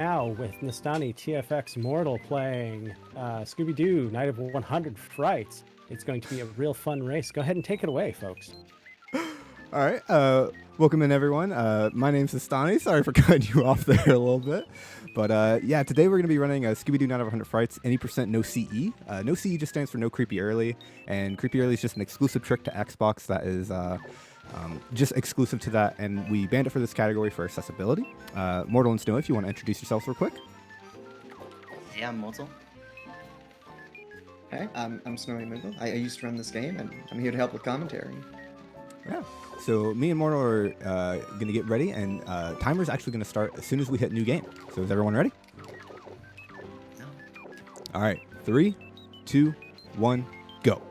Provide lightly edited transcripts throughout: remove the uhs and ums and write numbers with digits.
now with Nestani TFxMortal playing Scooby-Doo Night of 100 Frights. It's going to be a real fun race. Go ahead and take it away, folks. All right, welcome in everyone. My name's Nestani. Sorry for cutting you off there a little bit, but yeah, today we're gonna be running a Scooby-Doo Night of 100 Frights, any percent no CE. No CE just stands for no creepy early, and creepy early is just an exclusive trick to Xbox that is just exclusive to that, and we banned it for this category for accessibility. Mortal and Snow, if you want to introduce yourselves real quick. Hey, I'm Mortal. Hey, I'm Snowy Moogle. I used to run this game, and I'm here to help with commentary. Yeah. So me and Mortal are gonna get ready, and timer's actually gonna start as soon as we hit new game. So is everyone ready? No. All right, 3, 2, 1, go.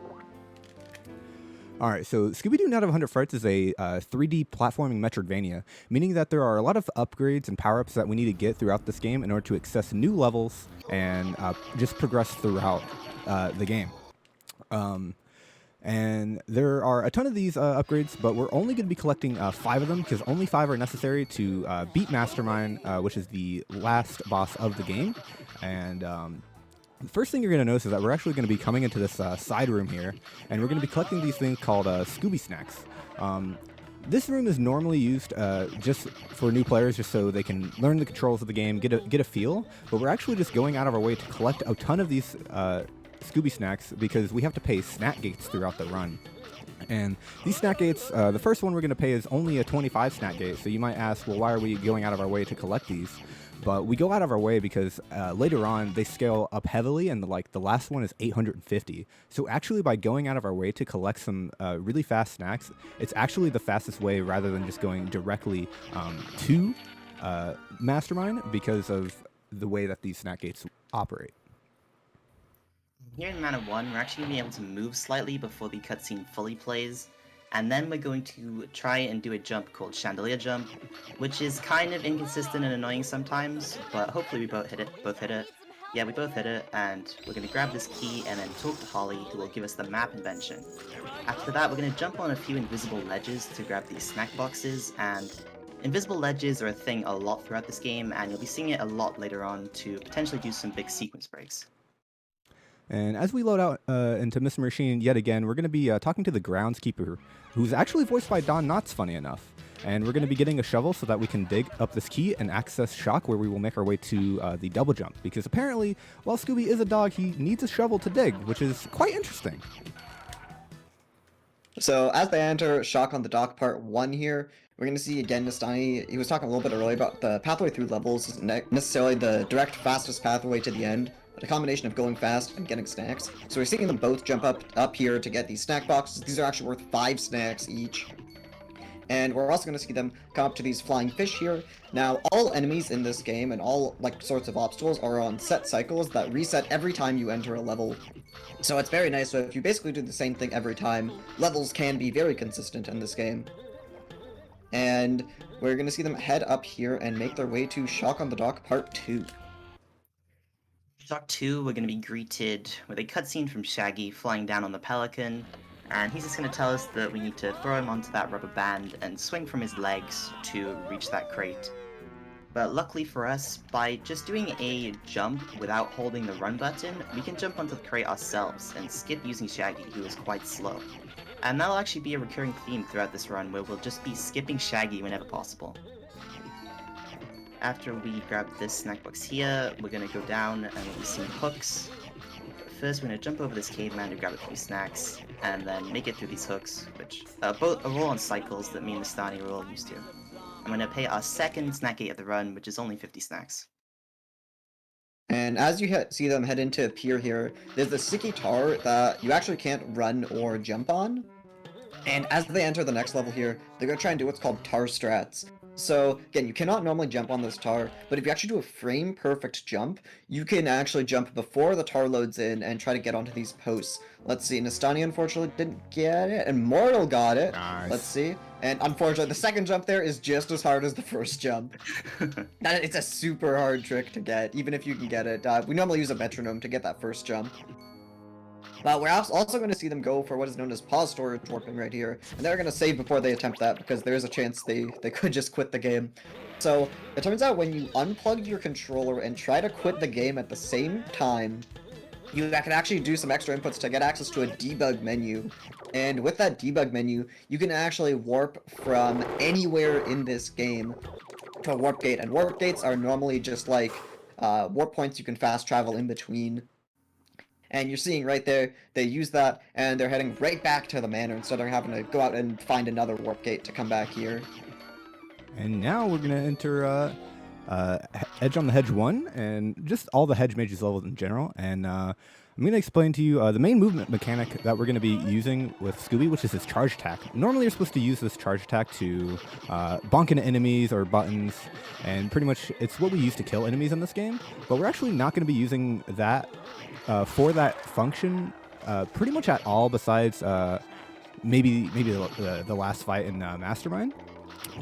All right, so Scooby-Doo Night of 100 Frights is a 3D platforming Metroidvania, meaning that there are a lot of upgrades and power-ups that we need to get throughout this game in order to access new levels and just progress throughout the game. And there are a ton of these upgrades, but we're only going to be collecting 5 of them because only 5 are necessary to beat Mastermind, which is the last boss of the game. And the first thing you're going to notice is that we're actually going to be coming into this side room here, and we're going to be collecting these things called Scooby Snacks. This room is normally used just for new players, just so they can learn the controls of the game, get a feel. But we're actually just going out of our way to collect a ton of these Scooby Snacks because we have to pay snack gates throughout the run. And these snack gates, the first one we're going to pay is only a 25 snack gate. So you might ask, well, why are we going out of our way to collect these? But we go out of our way because later on they scale up heavily, and the last one is 850. So actually, by going out of our way to collect some really fast snacks, it's actually the fastest way rather than just going directly to Mastermind because of the way that these snack gates operate. Here in Mana 1, we're actually going to be able to move slightly before the cutscene fully plays, and then we're going to try and do a jump called Chandelier Jump, which is kind of inconsistent and annoying sometimes, but hopefully we both hit it. Yeah, we both hit it, and we're going to grab this key and then talk to Holly, who will give us the map invention. After that, we're going to jump on a few invisible ledges to grab these snack boxes, and invisible ledges are a thing a lot throughout this game, and you'll be seeing it a lot later on to potentially do some big sequence breaks. And as we load out into Mr. Machine yet again, we're going to be talking to the groundskeeper, who's actually voiced by Don Knotts, funny enough. And we're going to be getting a shovel so that we can dig up this key and access Shock, where we will make our way to the double jump. Because apparently, while Scooby is a dog, he needs a shovel to dig, which is quite interesting. So as they enter Shock on the Dock Part 1 here, we're going to see again Nestani. He was talking a little bit earlier about the pathway through levels isn't necessarily the direct fastest pathway to the end, but a combination of going fast and getting snacks. So we're seeing them both jump up here to get these snack boxes. These are actually worth 5 snacks each. And we're also going to see them come up to these flying fish here. Now, all enemies in this game and all sorts of obstacles are on set cycles that reset every time you enter a level. So it's very nice. So if you basically do the same thing every time, levels can be very consistent in this game. And we're going to see them head up here and make their way to Shock on the Dock Part 2. Shock 2, we're going to be greeted with a cutscene from Shaggy flying down on the Pelican, and he's just going to tell us that we need to throw him onto that rubber band and swing from his legs to reach that crate. But luckily for us, by just doing a jump without holding the run button, we can jump onto the crate ourselves and skip using Shaggy, who is quite slow. And that'll actually be a recurring theme throughout this run, where we'll just be skipping Shaggy whenever possible. After we grab this snack box here, we're going to go down and we'll be seeing hooks. First, we're going to jump over this caveman to grab a few snacks, and then make it through these hooks, which both are all on cycles that me and Nestani are all used to. I'm going to pay our second snack gate of the run, which is only 50 snacks. And as you see them head into a pier here, there's the sticky tar that you actually can't run or jump on. And as they enter the next level here, they're going to try and do what's called tar strats. So, again, you cannot normally jump on this tar, but if you actually do a frame-perfect jump, you can actually jump before the tar loads in and try to get onto these posts. Let's see, Nestani unfortunately didn't get it, and Mortal got it. Nice. Let's see. And unfortunately, the second jump there is just as hard as the first jump. It's a super hard trick to get, even if you can get it. We normally use a metronome to get that first jump. But we're also going to see them go for what is known as pause storage warping right here, and they're going to save before they attempt that because there is a chance they could just quit the game. So it turns out when you unplug your controller and try to quit the game at the same time, you can actually do some extra inputs to get access to a debug menu. And with that debug menu, you can actually warp from anywhere in this game to a warp gate. And warp gates are normally just like warp points you can fast travel in between. And you're seeing right there, they use that, and they're heading right back to the manor instead of having to go out and find another warp gate to come back here. And now we're going to enter Edge on the Hedge 1, and just all the Hedge Mages levels in general. And I'm going to explain to you the main movement mechanic that we're going to be using with Scooby, which is his charge attack. Normally you're supposed to use this charge attack to bonk into enemies or buttons, and pretty much it's what we use to kill enemies in this game. But we're actually not going to be using that for that function pretty much at all, besides maybe the last fight in Mastermind.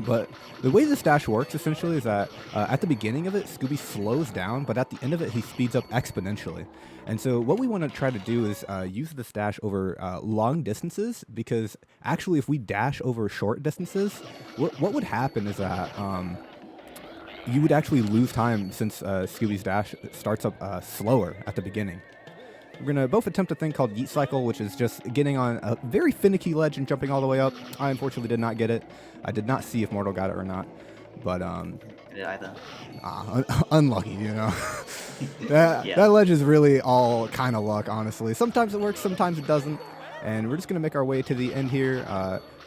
But the way this dash works essentially is that at the beginning of it, Scooby slows down, but at the end of it, he speeds up exponentially. And so what we want to try to do is use this dash over long distances, because actually if we dash over short distances, what would happen is that you would actually lose time, since Scooby's dash starts up slower at the beginning. We're going to both attempt a thing called Yeet Cycle, which is just getting on a very finicky ledge and jumping all the way up. I unfortunately did not get it. I did not see if Mortal got it or not. But, Yeah, either. Unlucky, you know. That ledge is really all kind of luck, honestly. Sometimes it works, sometimes it doesn't. And we're just going to make our way to the end here,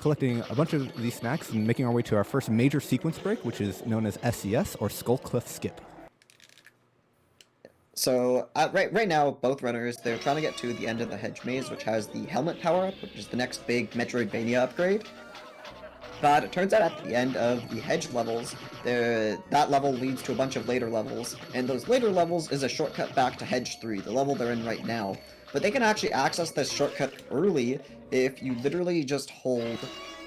collecting a bunch of these snacks and making our way to our first major sequence break, which is known as SCS, or Skull Cliff Skip. So right now, both runners, they're trying to get to the end of the Hedge Maze, which has the helmet power-up, which is the next big Metroidvania upgrade. But it turns out at the end of the Hedge levels, that level leads to a bunch of later levels, and those later levels is a shortcut back to Hedge 3, the level they're in right now. But they can actually access this shortcut early if you literally just hold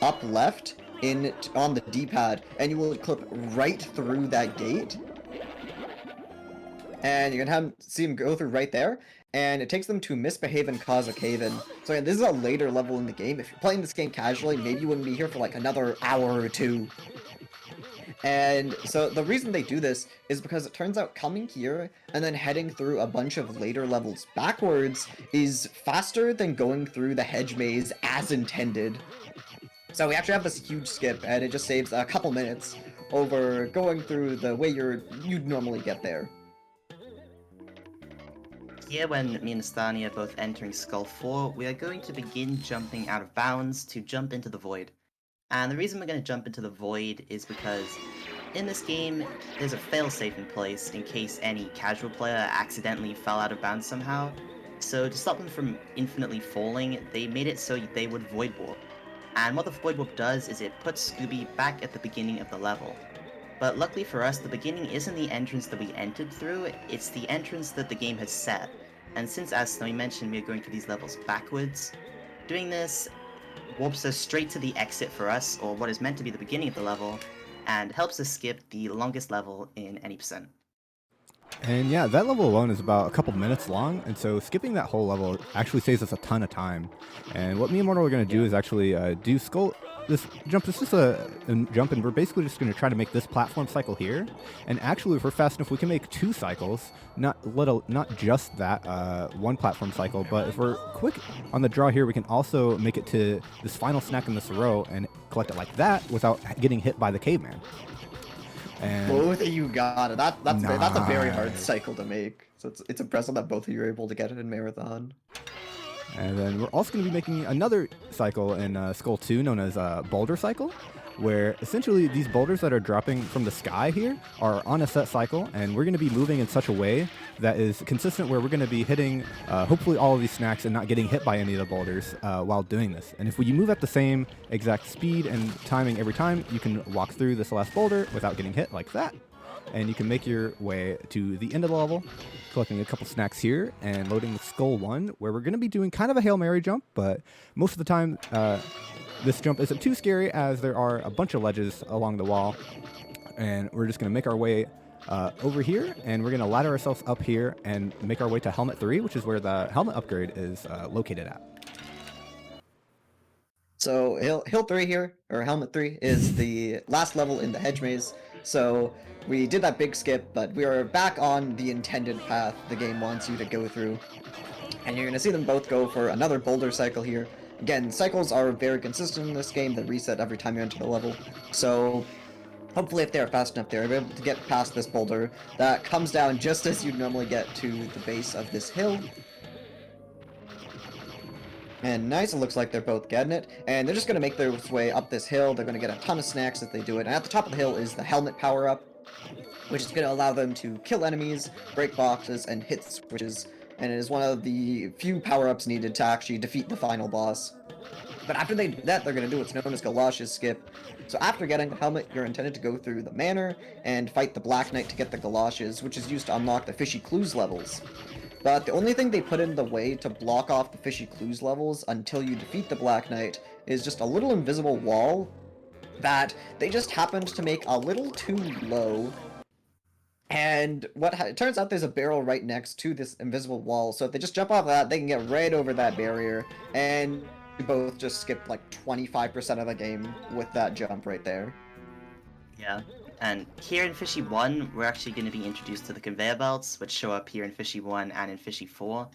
up left on the D-pad, and you will clip right through that gate. And you're gonna see them go through right there, and it takes them to Misbehave and Cause a Cave-In. So yeah, this is a later level in the game. If you're playing this game casually, maybe you wouldn't be here for like another hour or two. And so the reason they do this is because it turns out coming here and then heading through a bunch of later levels backwards is faster than going through the Hedge Maze as intended. So we actually have this huge skip, and it just saves a couple minutes over going through the way you'd normally get there. Here, when me and Nestani are both entering Skull 4, we are going to begin jumping out of bounds to jump into the void. And the reason we're going to jump into the void is because in this game, there's a failsafe in place in case any casual player accidentally fell out of bounds somehow. So to stop them from infinitely falling, they made it so they would void warp. And what the void warp does is it puts Scooby back at the beginning of the level. But luckily for us, the beginning isn't the entrance that we entered through, it's the entrance that the game has set. And since, as Snowy mentioned, we are going through these levels backwards, doing this warps us straight to the exit for us, or what is meant to be the beginning of the level, and helps us skip the longest level in any percent. And yeah, that level alone is about a couple minutes long, and so skipping that whole level actually saves us a ton of time. And what me and Mortal are going to do is actually do this jump. It's just a jump, and we're basically just going to try to make this platform cycle here. And actually, if we're fast enough, we can make 2 cycles, not just that one platform cycle, but if we're quick on the draw here, we can also make it to this final snack in this row and collect it like that without getting hit by the caveman. And both of you got it. That's a very hard nice. cycle to make. So it's impressive that both of you are able to get it in Marathon. And then we're also going to be making another cycle in Skull 2 known as Boulder Cycle, where essentially these boulders that are dropping from the sky here are on a set cycle, and we're going to be moving in such a way that is consistent, where we're going to be hitting hopefully all of these snacks and not getting hit by any of the boulders while doing this. And if you move at the same exact speed and timing every time, you can walk through this last boulder without getting hit like that. And you can make your way to the end of the level, collecting a couple snacks here and loading the Skull 1, where we're going to be doing kind of a Hail Mary jump, but most of the time this jump isn't too scary as there are a bunch of ledges along the wall, and we're just going to make our way over here, and we're going to ladder ourselves up here and make our way to Helmet 3, which is where the helmet upgrade is located at. So Hill 3 here, or Helmet 3, is the last level in the hedge maze. So we did that big skip, but we are back on the intended path the game wants you to go through. And you're going to see them both go for another boulder cycle here. Again, cycles are very consistent in this game. They reset every time you enter the level. So hopefully if they are fast enough, they're able to get past this boulder that comes down just as you'd normally get to the base of this hill. And nice, it looks like they're both getting it. And they're just going to make their way up this hill. They're going to get a ton of snacks if they do it. And at the top of the hill is the helmet power-up, which is going to allow them to kill enemies, break boxes, and hit switches. And it is one of the few power-ups needed to actually defeat the final boss. But after they do that, they're going to do what's known as Galash's Skip. So after getting the helmet, you're intended to go through the manor and fight the Black Knight to get the Galoshes, which is used to unlock the Fishy Clues levels. But the only thing they put in the way to block off the Fishy Clues levels until you defeat the Black Knight is just a little invisible wall that they just happened to make a little too low. And it turns out there's a barrel right next to this invisible wall, so if they just jump off that, they can get right over that barrier, and we both just skipped like 25% of the game with that jump right there. Yeah, and here in Fishy 1, we're actually going to be introduced to the conveyor belts, which show up here in Fishy 1 and in Fishy 4.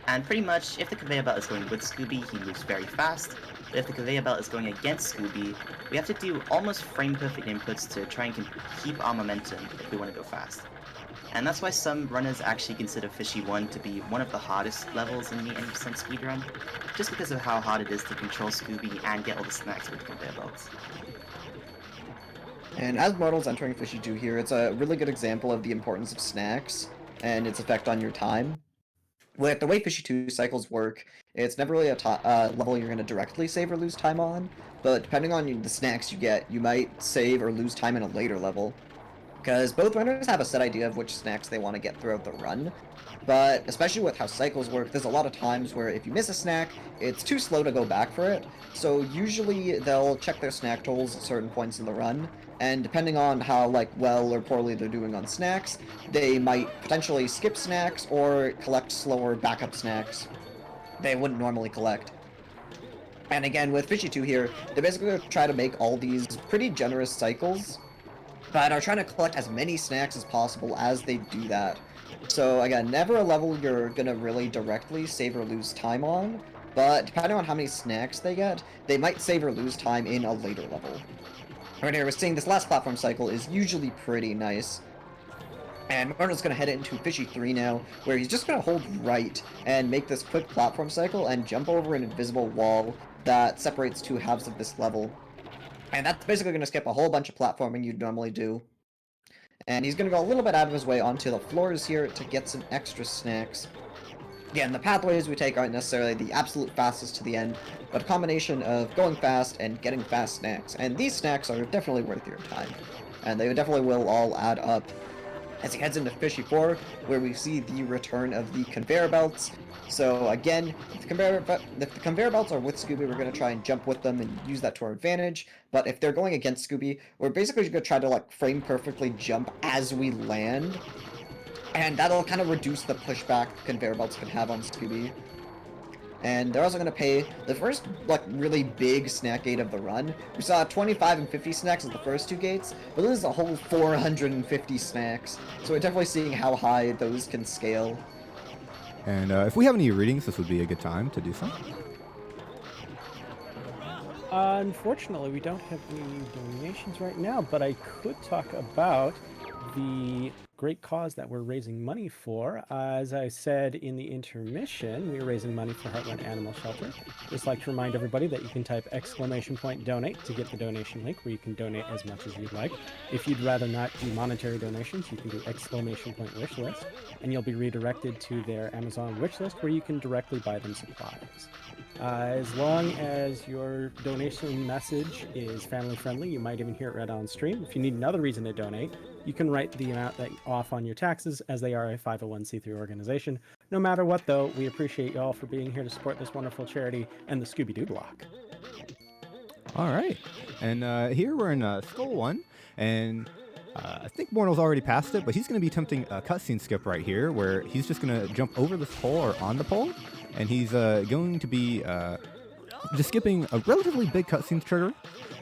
And pretty much, if the conveyor belt is going with Scooby, he moves very fast, but if the conveyor belt is going against Scooby, we have to do almost frame-perfect inputs to try and keep our momentum if we want to go fast. And that's why some runners actually consider Fishy 1 to be one of the hardest levels in the 80% speedrun, just because of how hard it is to control Scooby and get all the snacks with the conveyor belts. And as Mortal's entering Fishy 2 here, it's a really good example of the importance of snacks and its effect on your time. With the way Fishy 2 cycles work, it's never really a level you're going to directly save or lose time on, but depending on the snacks you get, you might save or lose time in a later level. Because both runners have a set idea of which snacks they want to get throughout the run, but especially with how cycles work, there's a lot of times where if you miss a snack, it's too slow to go back for it, so usually they'll check their snack totals at certain points in the run, and depending on how well or poorly they're doing on snacks, they might potentially skip snacks or collect slower backup snacks they wouldn't normally collect. And again, with Fishy 2 here, they basically try to make all these pretty generous cycles, but are trying to collect as many snacks as possible as they do that. So again, never a level you're gonna really directly save or lose time on, but depending on how many snacks they get, they might save or lose time in a later level. Right here, we're seeing this last platform cycle is usually pretty nice. And Mortal's going to head into Fishy 3 now, where he's just going to hold right and make this quick platform cycle and jump over an invisible wall that separates two halves of this level. And that's basically going to skip a whole bunch of platforming you'd normally do. And he's going to go a little bit out of his way onto the floors here to get some extra snacks. Again, the pathways we take aren't necessarily the absolute fastest to the end, but a combination of going fast and getting fast snacks. And these snacks are definitely worth your time. And they definitely will all add up. As he heads into Fishy 4, where we see the return of the conveyor belts. So again, if the conveyor belts are with Scooby, we're going to try and jump with them and use that to our advantage. But if they're going against Scooby, we're basically going to try to frame perfectly jump as we land. And that'll kind of reduce the pushback the conveyor belts can have on Scooby. And they're also going to pay the first, really big snack gate of the run. We saw 25 and 50 snacks at the first two gates, but this is a whole 450 snacks. So we're definitely seeing how high those can scale. And if we have any readings, this would be a good time to do so. Unfortunately, we don't have any donations right now, but I could talk about the great cause that we're raising money for. As I said in the intermission, we're raising money for Heartland Animal Shelter. Just like to remind everybody that you can type !donate to get the donation link where you can donate as much as you'd like. If you'd rather not do monetary donations, you can do !wishlist, and you'll be redirected to their Amazon wishlist where you can directly buy them supplies. As long as your donation message is family friendly, you might even hear it read on stream. If you need another reason to donate, you can write the amount that off on your taxes, as they are a 501c3 organization. No matter what, though, we appreciate you all for being here to support this wonderful charity and the Scooby-Doo block. All right. And here we're in Skull 1, and I think Mortal's already passed it, but he's going to be attempting a cutscene skip right here, where he's just going to jump over this pole or on the pole, and he's going to be just skipping a relatively big cutscene trigger,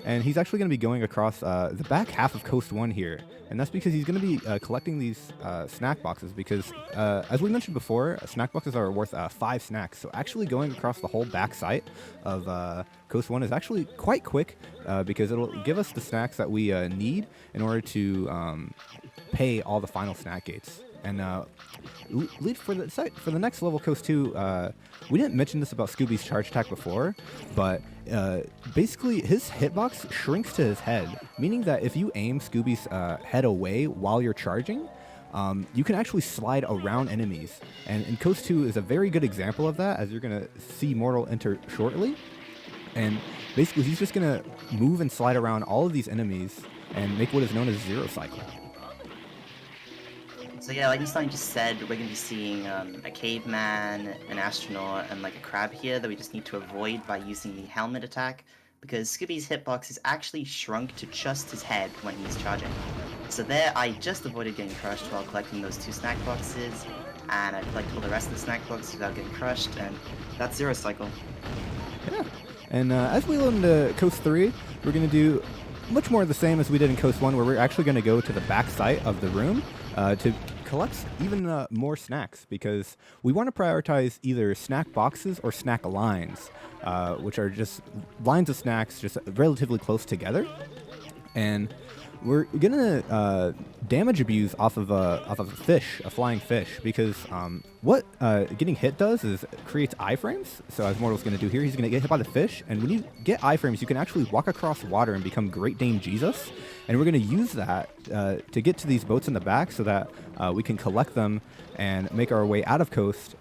and he's actually going to be going across the back half of Coast 1 here, and that's because he's going to be collecting these snack boxes, because as we mentioned before, snack boxes are worth 5 snacks, so actually going across the whole back site of Coast 1 is actually quite quick, because it'll give us the snacks that we need in order to pay all the final snack gates. And for the next level, Coast 2, we didn't mention this about Scooby's charge attack before, but basically his hitbox shrinks to his head, meaning that if you aim Scooby's head away while you're charging, you can actually slide around enemies. And Coast 2 is a very good example of that, as you're going to see Mortal enter shortly. And basically he's just going to move and slide around all of these enemies and make what is known as Zero Cycle. So yeah, like Nestani just said, we're going to be seeing a caveman, an astronaut, and like a crab here that we just need to avoid by using the helmet attack, because Scooby's hitbox is actually shrunk to just his head when he's charging. So there, I just avoided getting crushed while collecting those 2 snack boxes, and I collected all the rest of the snack boxes without getting crushed, and that's Zero Cycle. Yeah, and as we load into Coast 3, we're going to do much more of the same as we did in Coast 1, where we're actually going to go to the back site of the room to collect even more snacks, because we want to prioritize either snack boxes or snack lines, which are just lines of snacks just relatively close together. And we're gonna damage abuse off of a fish, a flying fish, because what getting hit does is creates iframes. So as Mortal's gonna do here, he's gonna get hit by the fish, and when you get iframes, you can actually walk across water and become Great Dane Jesus. And we're gonna use that to get to these boats in the back, so that we can collect them and make our way out of coast.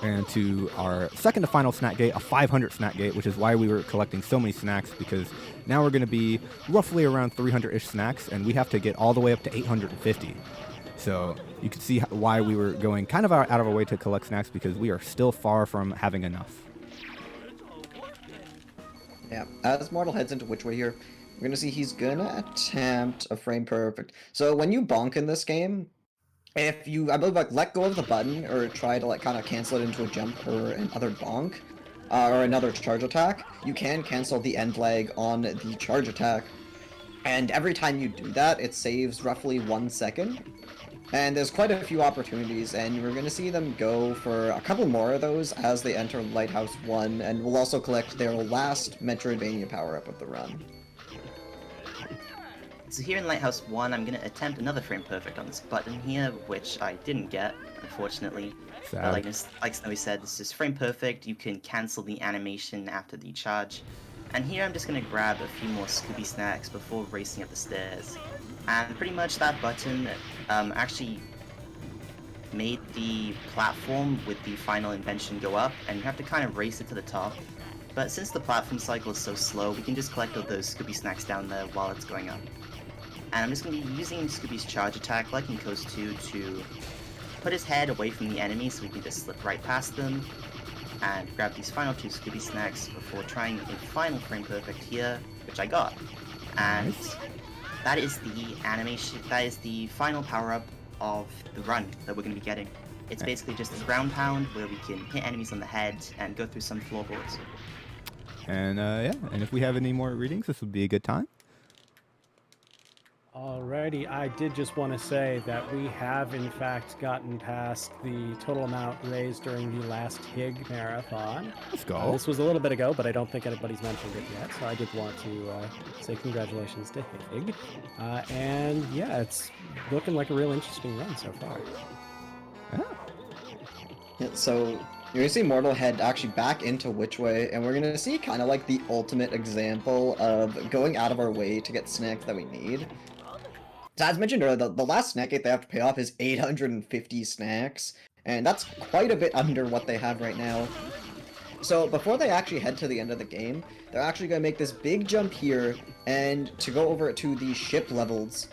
And to our second to final snack gate, a 500 snack gate, which is why we were collecting so many snacks, because now we're going to be roughly around 300-ish snacks, and we have to get all the way up to 850. So you can see why we were going kind of out of our way to collect snacks, because we are still far from having enough. Yeah, as Mortal heads into which way here, we're going to see he's going to attempt a frame perfect. So when you bonk in this game, if you, I believe, like, let go of the button or try to, like, kind of cancel it into a jump or another bonk, or another charge attack, you can cancel the end lag on the charge attack. And every time you do that, it saves roughly 1 second. And there's quite a few opportunities, and we're going to see them go for a couple more of those as they enter Lighthouse 1, and we'll also collect their last Metroidvania power-up of the run. So here in Lighthouse 1, I'm going to attempt another frame perfect on this button here, which I didn't get, unfortunately. Like Snowy said, this is frame perfect. You can cancel the animation after the charge. And here I'm just going to grab a few more Scooby snacks before racing up the stairs. And pretty much that button actually made the platform with the final invention go up, and you have to kind of race it to the top. But since the platform cycle is so slow, we can just collect all those Scooby snacks down there while it's going up. And I'm just going to be using Scooby's charge attack, like in Coast 2, to put his head away from the enemy so we can just slip right past them, and grab these final 2 Scooby snacks before trying a final frame perfect here, which I got. And that is the animation, that is the final power-up of the run that we're going to be getting. It's basically just a ground pound where we can hit enemies on the head and go through some floorboards. And yeah, and if we have any more readings, this would be a good time. Alrighty, I did just want to say that we have in fact gotten past the total amount raised during the last HiG marathon. Let's go. This was a little bit ago, but I don't think anybody's mentioned it yet, so I did want to say congratulations to HiG. And yeah, it's looking like a real interesting run so far. Yeah, so you're going to see Mortal head actually back into which way, and we're going to see kind of like the ultimate example of going out of our way to get snacks that we need. So as mentioned earlier, the last snack gate they have to pay off is 850 snacks, and that's quite a bit under what they have right now. So before they actually head to the end of the game, they're actually going to make this big jump here and to go over to the ship levels.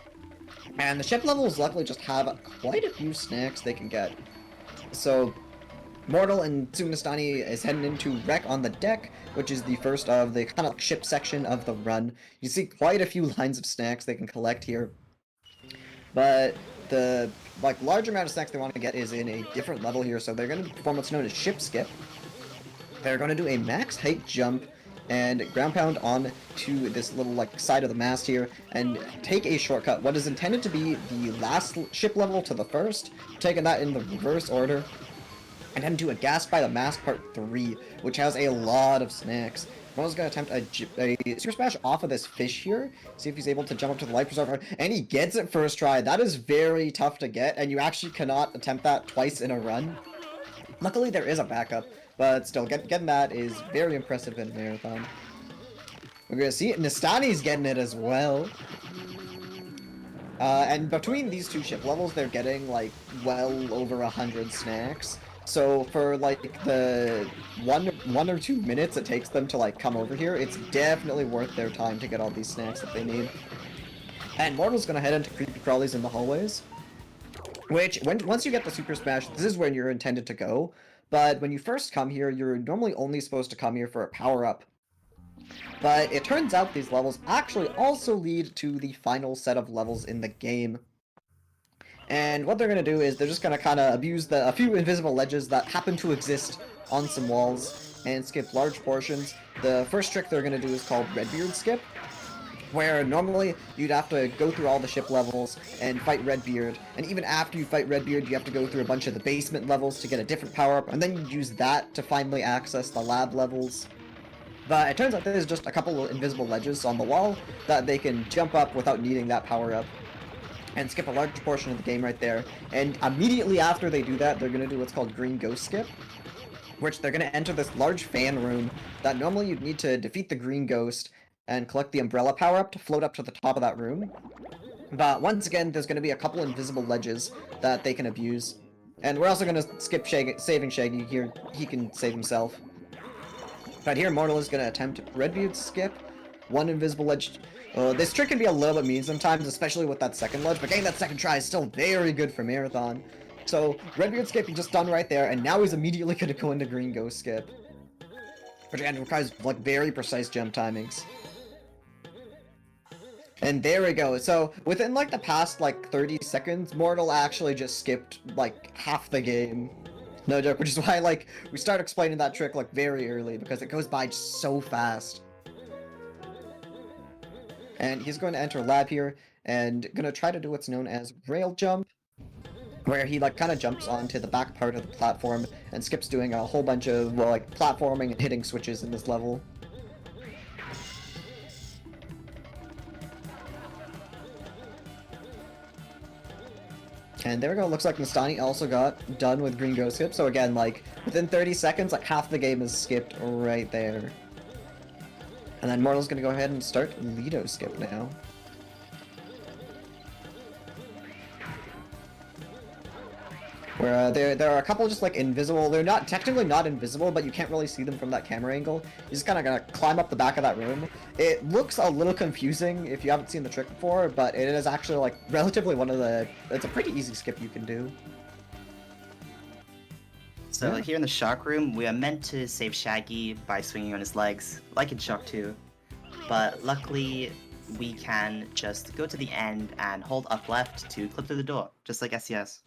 And the ship levels luckily just have quite a few snacks they can get. So Mortal and soon Nestani is heading into Wreck on the deck, which is the first of the kind of ship section of the run. You see quite a few lines of snacks they can collect here, but the large amount of snacks they want to get is in a different level here, so they're going to perform what's known as ship skip. They're going to do a max height jump and ground pound on to this little side of the mast here and take a shortcut, what is intended to be the last ship level to the first, taking that in the reverse order, and then do a gas by the mast part 3, which has a lot of snacks. Mono's going to attempt a super smash off of this fish here, see if he's able to jump up to the life preserver, and he gets it first try. That is very tough to get, and you actually cannot attempt that twice in a run. Luckily there is a backup, but still, getting that is very impressive in a marathon. We're going to see it. Nestani's getting it as well. And between these two ship levels, they're getting, well over 100 snacks. So for, the one or 2 minutes it takes them to, come over here, it's definitely worth their time to get all these snacks that they need. And Mortal's gonna head into creepy crawlies in the hallways, which, once you get the Super Smash, this is when you're intended to go. But when you first come here, you're normally only supposed to come here for a power-up. But it turns out these levels actually also lead to the final set of levels in the game. And what they're going to do is they're just going to kind of abuse a few invisible ledges that happen to exist on some walls and skip large portions. The first trick they're going to do is called Redbeard Skip, where normally you'd have to go through all the ship levels and fight Redbeard, and even after you fight Redbeard you have to go through a bunch of the basement levels to get a different power-up, and then you use that to finally access the lab levels. But it turns out there's just a couple of invisible ledges on the wall that they can jump up without needing that power-up, and skip a large portion of the game right there. And immediately after they do that, they're going to do what's called Green Ghost Skip, which they're going to enter this large fan room that normally you'd need to defeat the Green Ghost and collect the umbrella power-up to float up to the top of that room. But once again, there's going to be a couple invisible ledges that they can abuse. And we're also going to skip saving Shaggy here. He can save himself. But here, Mortal is going to attempt Redbeard Skip. One invisible ledge. This trick can be a little bit mean sometimes, especially with that second ledge, but getting that second try is still very good for Marathon. So, Redbeard Skip, he just done right there, and now he's immediately going to go into Green Ghost Skip. Which again requires, very precise jump timings. And there we go. So, within, the past, 30 seconds, Mortal actually just skipped, half the game. No joke, which is why, we start explaining that trick, very early, because it goes by just so fast. And he's going to enter lab here, and gonna try to do what's known as rail jump, where he, kind of jumps onto the back part of the platform, and skips doing a whole bunch of, platforming and hitting switches in this level. And there we go, looks like Nestani also got done with Green Ghost Skip, so again, within 30 seconds, half the game is skipped right there. And then Mortal's gonna go ahead and start Lido Skip now. Where there are a couple just invisible, they're not technically not invisible, but you can't really see them from that camera angle. You're just kinda gonna climb up the back of that room. It looks a little confusing if you haven't seen the trick before, but it is actually relatively it's a pretty easy skip you can do. So here in the Shock Room, we are meant to save Shaggy by swinging on his legs, like in Shock 2. But luckily, we can just go to the end and hold up left to clip through the door, just like SES.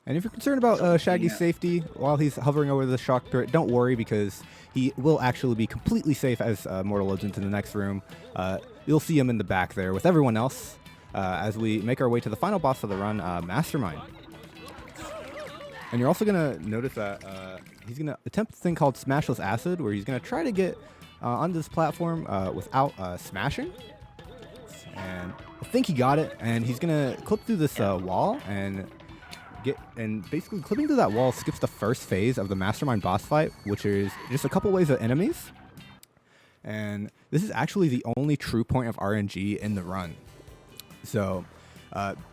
And if you're concerned about Shaggy's safety while he's hovering over the shock turret, don't worry, because he will actually be completely safe as Mortal loads into the next room. You'll see him in the back there with everyone else as we make our way to the final boss of the run, Mastermind. And you're also going to notice that he's going to attempt a thing called Smashless Acid, where he's going to try to get onto this platform without smashing. And I think he got it, and he's going to clip through this wall, and basically clipping through that wall skips the first phase of the Mastermind boss fight, which is just a couple waves of enemies. And this is actually the only true point of RNG in the run. So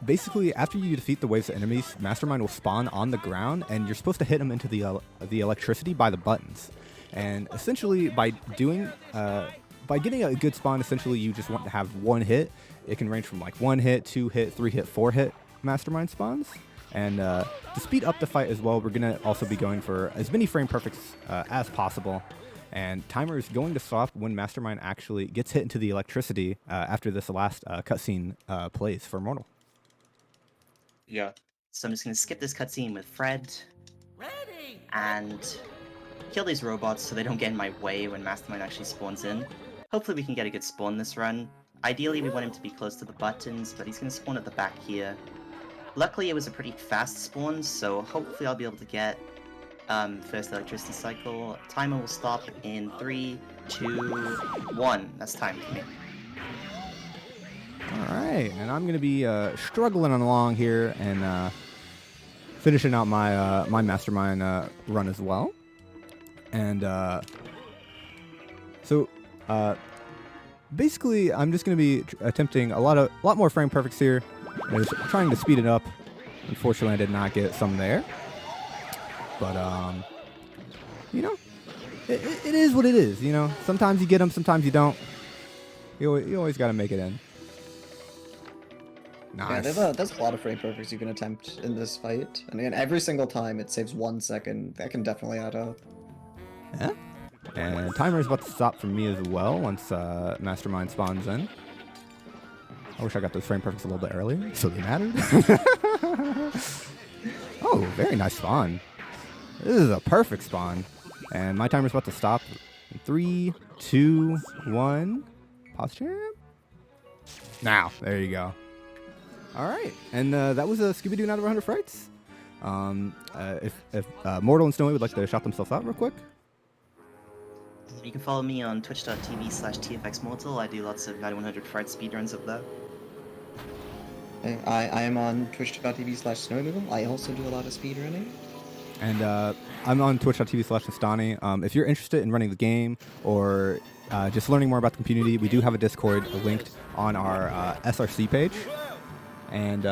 basically, after you defeat the waves of enemies, Mastermind will spawn on the ground, and you're supposed to hit him into the electricity by the buttons. And essentially, by getting a good spawn, essentially you just want to have one hit. It can range from 1 hit, 2 hit, 3 hit, 4 hit Mastermind spawns. And to speed up the fight as well, we're going to also be going for as many frame perfects as possible. And timer is going to stop when Mastermind actually gets hit into the electricity after this last cutscene plays for Mortal. Yeah. So I'm just gonna skip this cutscene with Fred and kill these robots so they don't get in my way when Mastermind actually spawns in. Hopefully we can get a good spawn this run. Ideally we want him to be close to the buttons, but he's gonna spawn at the back here. Luckily it was a pretty fast spawn, so hopefully I'll be able to get first electricity cycle. Timer will stop in 3, 2, 1. That's time for me. All right, and I'm going to be struggling along here and finishing out my my Mastermind run as well. And so basically, I'm just going to be attempting a lot more frame perfects here. I was trying to speed it up. Unfortunately, I did not get some there. But you know, it is what it is. You know, sometimes you get them, sometimes you don't. You always got to make it in. Nice. Yeah, there's a lot of frame perfects you can attempt in this fight. And again, every single time it saves 1 second. That can definitely add up. Yeah. And timer is about to stop for me as well once Mastermind spawns in. I wish I got those frame perfects a little bit earlier, so they mattered. Oh, very nice spawn. This is a perfect spawn. And my timer's about to stop. 3, 2, 1. Pause champ. Now, there you go. All right, and that was a Scooby-Doo out of 100 Frights. If Mortal and Snowy would like to shout themselves out real quick. You can follow me on twitch.tv/TFxMortal. I do lots of 9100 Frights speedruns up there. I am on twitch.tv/snowmoodle. I also do a lot of speedrunning. And I'm on twitch.tv/Nestani. If you're interested in running the game or just learning more about the community, we do have a Discord linked on our SRC page. And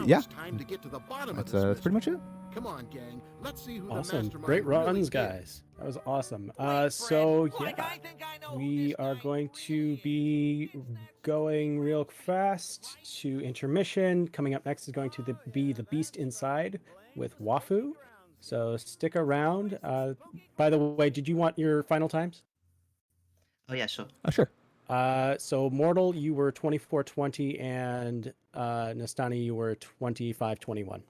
yeah, that's pretty much it. Come on, gang. Let's see who Awesome. the Great mastermind really runs, is. guys. That was awesome. So yeah, we are going to be going real fast to intermission. Coming up next is going to be the Beast Inside with Wafu. So stick around. By the way, did you want your final times? Oh yeah, sure. Oh, sure. So Mortal, you were 24:20, and Nestani, you were 25:21.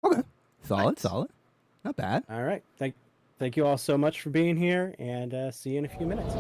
Okay. Solid, Nice. solid. Not bad. All right. Thank you all so much for being here, and see you in a few minutes.